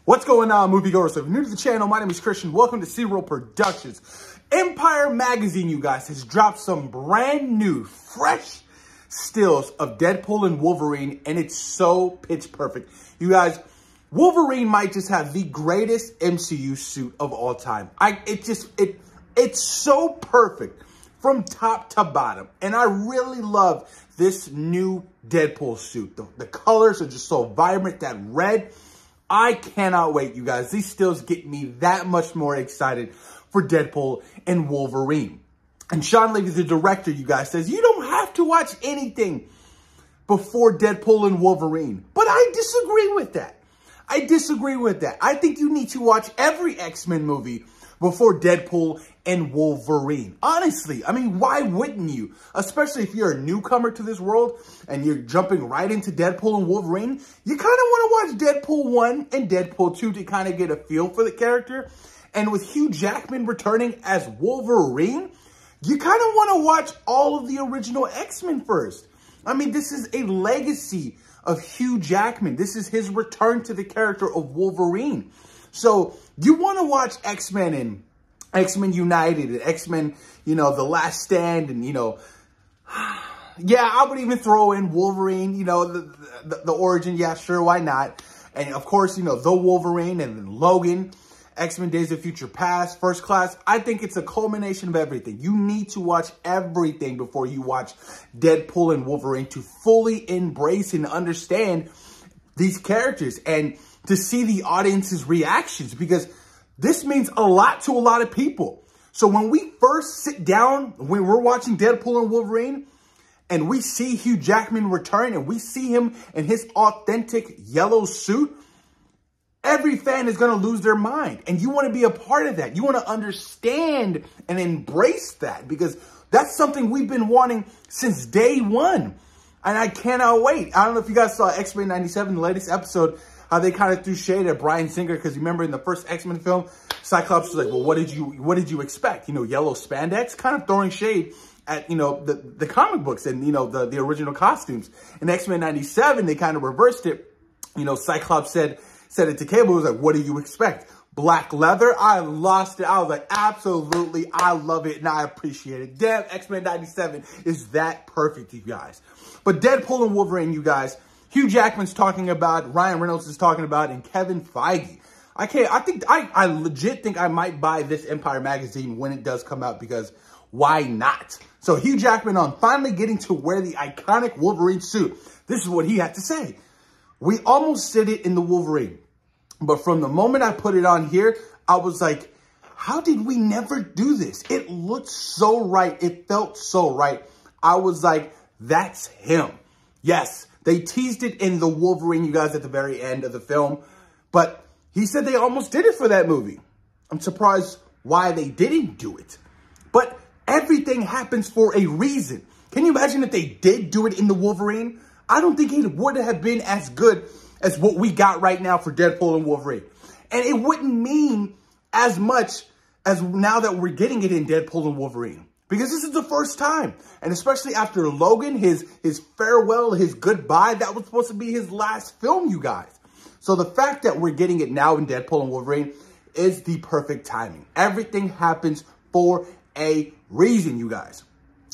What's going on, moviegoers? If you're new to the channel, my name is Christian. Welcome to C-Roll Productions. Empire Magazine, you guys, has dropped some brand new, fresh stills of Deadpool and Wolverine, and it's so pitch perfect. You guys, Wolverine might just have the greatest MCU suit of all time. It's so perfect from top to bottom, and I really love this new Deadpool suit. The colors are just so vibrant, that red. I cannot wait, you guys. These stills get me that much more excited for Deadpool and Wolverine. And Sean Levy, the director, you guys, says you don't have to watch anything before Deadpool and Wolverine. But I disagree with that. I think you need to watch every X-Men movie before Deadpool and Wolverine. Honestly, I mean, why wouldn't you? Especially if you're a newcomer to this world and you're jumping right into Deadpool and Wolverine. You kind of want to watch Deadpool 1 and Deadpool 2 to kind of get a feel for the character. And with Hugh Jackman returning as Wolverine, you kind of want to watch all of the original X-Men first. I mean, this is a legacy of Hugh Jackman. This is his return to the character of Wolverine. So you want to watch X-Men and X-Men United and X-Men, The Last Stand, and, yeah, I would even throw in Wolverine, the origin. Yeah, sure, why not? And, of course, the Wolverine and then Logan, X-Men Days of Future Past, First Class. I think it's a culmination of everything. You need to watch everything before you watch Deadpool and Wolverine to fully embrace and understand these characters and to see the audience's reactions, because this means a lot to a lot of people. So when we first sit down, when we're watching Deadpool and Wolverine, and we see Hugh Jackman return, and we see him in his authentic yellow suit, every fan is going to lose their mind. And you want to be a part of that. You want to understand and embrace that, because that's something we've been wanting since day one. And I cannot wait. I don't know if you guys saw X-Men 97, the latest episode, how they kind of threw shade at Bryan Singer, because you remember in the first X-Men film, Cyclops was like, well, what did you expect? Yellow spandex, kind of throwing shade at, the comic books and, the original costumes. In X-Men 97, they kind of reversed it. Cyclops said it to Cable. It was like, what do you expect? Black leather? I lost it. I was like, absolutely. I love it and I appreciate it. Damn, X-Men 97 is that perfect, you guys. But Deadpool and Wolverine, you guys, Hugh Jackman's talking about, Ryan Reynolds is talking about, and Kevin Feige. I legit think I might buy this Empire Magazine when it does come out, because why not? So Hugh Jackman on finally getting to wear the iconic Wolverine suit. This is what he had to say. We almost did it in the Wolverine, but from the moment I put it on here, I was like, how did we never do this? It looked so right. It felt so right. I was like, that's him. Yes, they teased it in the Wolverine, you guys, at the very end of the film, but he said they almost did it for that movie. I'm surprised why they didn't do it, but everything happens for a reason. Can you imagine if they did do it in the Wolverine? I don't think it would have been as good as what we got right now for Deadpool and Wolverine. And it wouldn't mean as much as now that we're getting it in Deadpool and Wolverine, because this is the first time. And especially after Logan, his farewell, his goodbye, that was supposed to be his last film, you guys. So the fact that we're getting it now in Deadpool and Wolverine is the perfect timing. Everything happens for a reason, you guys.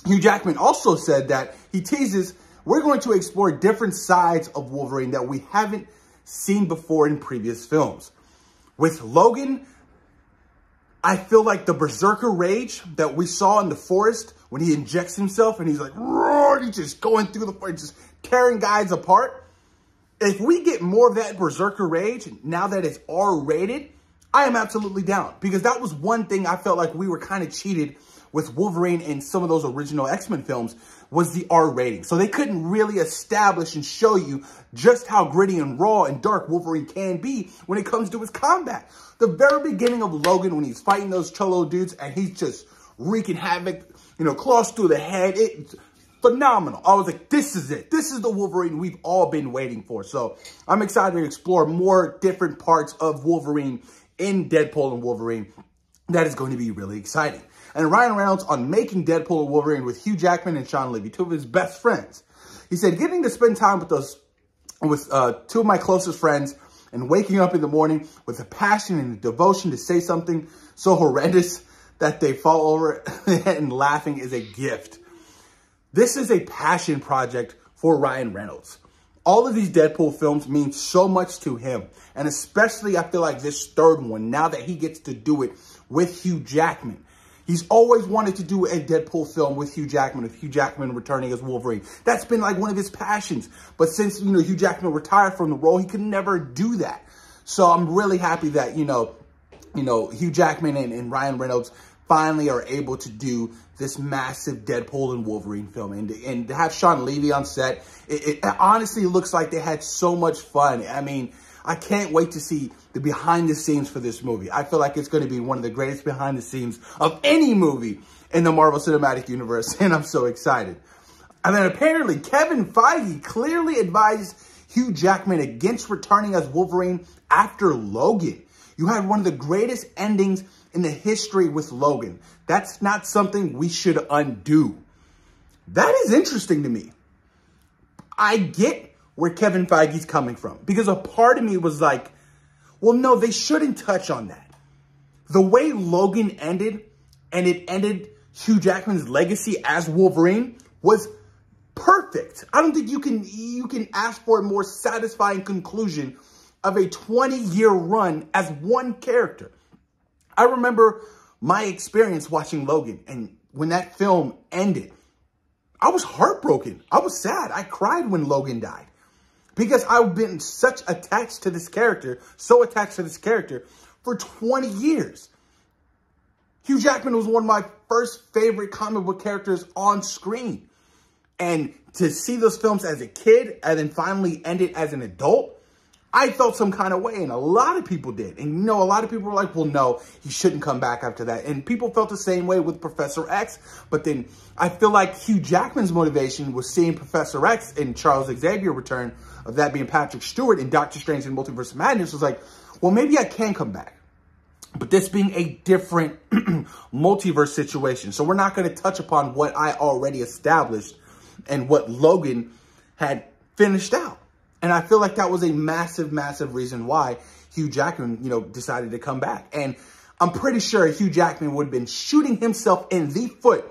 Hugh Jackman also said that he teases, we're going to explore different sides of Wolverine that we haven't seen before in previous films. With Logan, I feel like the berserker rage that we saw in the forest when he injects himself and he's like, roar, he's just going through the forest, just tearing guys apart. If we get more of that berserker rage, now that it's R-rated, I am absolutely down. Because that was one thing I felt like we were kind of cheated with Wolverine in some of those original X-Men films, was the R rating. So they couldn't really establish and show you just how gritty and raw and dark Wolverine can be when it comes to his combat. The very beginning of Logan, when he's fighting those Cholo dudes and he's just wreaking havoc, claws through the head. It's phenomenal. I was like, this is it. This is the Wolverine we've all been waiting for. So I'm excited to explore more different parts of Wolverine in Deadpool and Wolverine. That is going to be really exciting. And Ryan Reynolds on making Deadpool and Wolverine with Hugh Jackman and Sean Levy, two of his best friends. He said, getting to spend time with two of my closest friends and waking up in the morning with a passion and a devotion to say something so horrendous that they fall over and laughing is a gift. This is a passion project for Ryan Reynolds. All of these Deadpool films mean so much to him. And especially I feel like this third one, now that he gets to do it with Hugh Jackman. He's always wanted to do a Deadpool film with Hugh Jackman returning as Wolverine. That's been like one of his passions. But since, Hugh Jackman retired from the role, he could never do that. So I'm really happy that, Hugh Jackman and Ryan Reynolds finally are able to do this massive Deadpool and Wolverine film. And to have Sean Levy on set, it honestly looks like they had so much fun. I mean, I can't wait to see the behind the scenes for this movie. I feel like it's going to be one of the greatest behind the scenes of any movie in the Marvel Cinematic Universe. And I'm so excited. And then apparently Kevin Feige clearly advised Hugh Jackman against returning as Wolverine after Logan. You had one of the greatest endings in the history with Logan. That's not something we should undo. That is interesting to me. I get where Kevin Feige's coming from, because a part of me was like, well, no, they shouldn't touch on that. The way Logan ended, and it ended Hugh Jackman's legacy as Wolverine, was perfect. I don't think you can ask for a more satisfying conclusion of a 20-year run as one character. I remember my experience watching Logan, and when that film ended, I was heartbroken. I was sad. I cried when Logan died because I've been so attached to this character for 20 years. Hugh Jackman was one of my first favorite comic book characters on screen. And to see those films as a kid and then finally end it as an adult, I felt some kind of way, and a lot of people did. And, a lot of people were like, well, no, he shouldn't come back after that. And people felt the same way with Professor X. But then I feel like Hugh Jackman's motivation was seeing Professor X and Charles Xavier return, of that being Patrick Stewart in Doctor Strange and Multiverse of Madness, was like, well, maybe I can come back. But this being a different multiverse situation. So we're not going to touch upon what I already established and what Logan had finished out. And I feel like that was a massive, massive reason why Hugh Jackman, decided to come back. And I'm pretty sure Hugh Jackman would have been shooting himself in the foot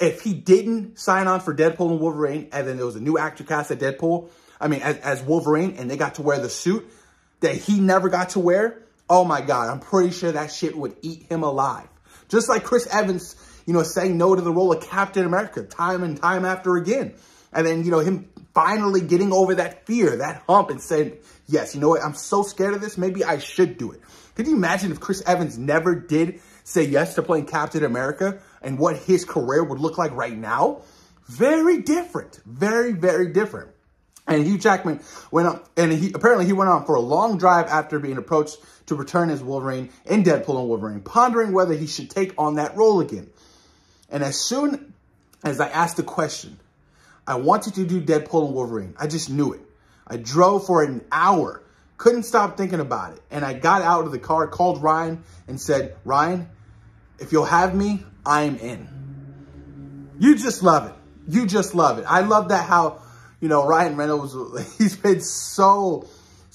if he didn't sign on for Deadpool and Wolverine, and then there was a new actor cast at as Wolverine, and they got to wear the suit that he never got to wear. Oh my God, I'm pretty sure that shit would eat him alive. Just like Chris Evans, saying no to the role of Captain America time and time after again. And then, him finally getting over that fear, that hump, and saying, yes, you know what? I'm so scared of this. Maybe I should do it. Could you imagine if Chris Evans never did say yes to playing Captain America and what his career would look like right now? Very different. Very, very different. And Hugh Jackman went on, and apparently he went on for a long drive after being approached to return as Wolverine in Deadpool and Wolverine, pondering whether he should take on that role again. And as soon as I asked the question, I wanted to do Deadpool and Wolverine. I just knew it. I drove for an hour, couldn't stop thinking about it. And I got out of the car, called Ryan and said, Ryan, if you'll have me, I'm in. You just love it. You just love it. I love that how, Ryan Reynolds, he's been so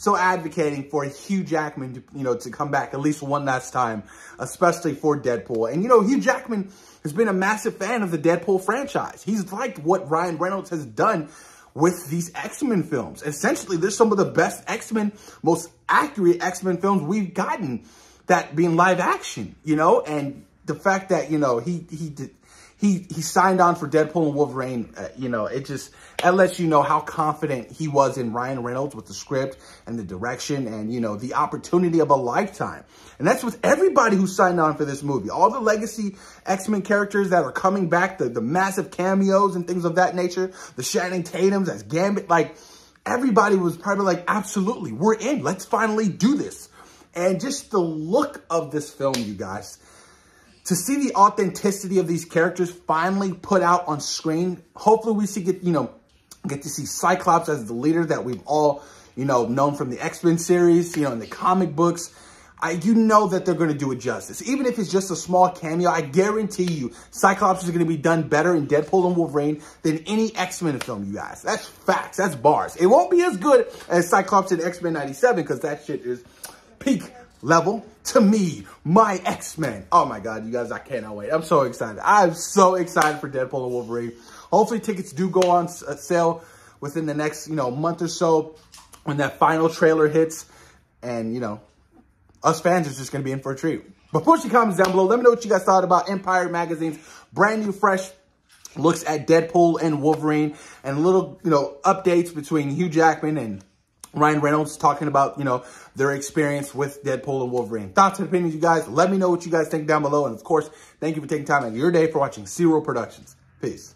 advocating for Hugh Jackman to come back at least one last time, especially for Deadpool. And, Hugh Jackman has been a massive fan of the Deadpool franchise. He's liked what Ryan Reynolds has done with these X-Men films. Essentially, they're some of the best X-Men, most accurate X-Men films we've gotten, that being live action, and the fact that, he signed on for Deadpool and Wolverine, it lets you know how confident he was in Ryan Reynolds with the script and the direction and, the opportunity of a lifetime. And that's with everybody who signed on for this movie. All the legacy X-Men characters that are coming back, the massive cameos and things of that nature, the Channing Tatums as Gambit, everybody was probably like, absolutely, we're in. Let's finally do this. And just the look of this film, you guys, to see the authenticity of these characters finally put out on screen. Hopefully we get to see Cyclops as the leader that we've all, known from the X-Men series, in the comic books. you know that they're going to do it justice. Even if it's just a small cameo, I guarantee you Cyclops is going to be done better in Deadpool and Wolverine than any X-Men film, you guys. That's facts. That's bars. It won't be as good as Cyclops in X-Men 97 because that shit is peak level to me, my X-Men. Oh my God, you guys, I cannot wait. I'm so excited. I'm so excited for Deadpool and Wolverine. Hopefully tickets do go on sale within the next, month or so when that final trailer hits. And, us fans is just going to be in for a treat. But put your comments down below. Let me know what you guys thought about Empire Magazine's brand new, fresh looks at Deadpool and Wolverine and little, updates between Hugh Jackman and Ryan Reynolds talking about, their experience with Deadpool and Wolverine. Thoughts and opinions, you guys. Let me know what you guys think down below. And, of course, thank you for taking time out of your day for watching C-Roll Productions. Peace.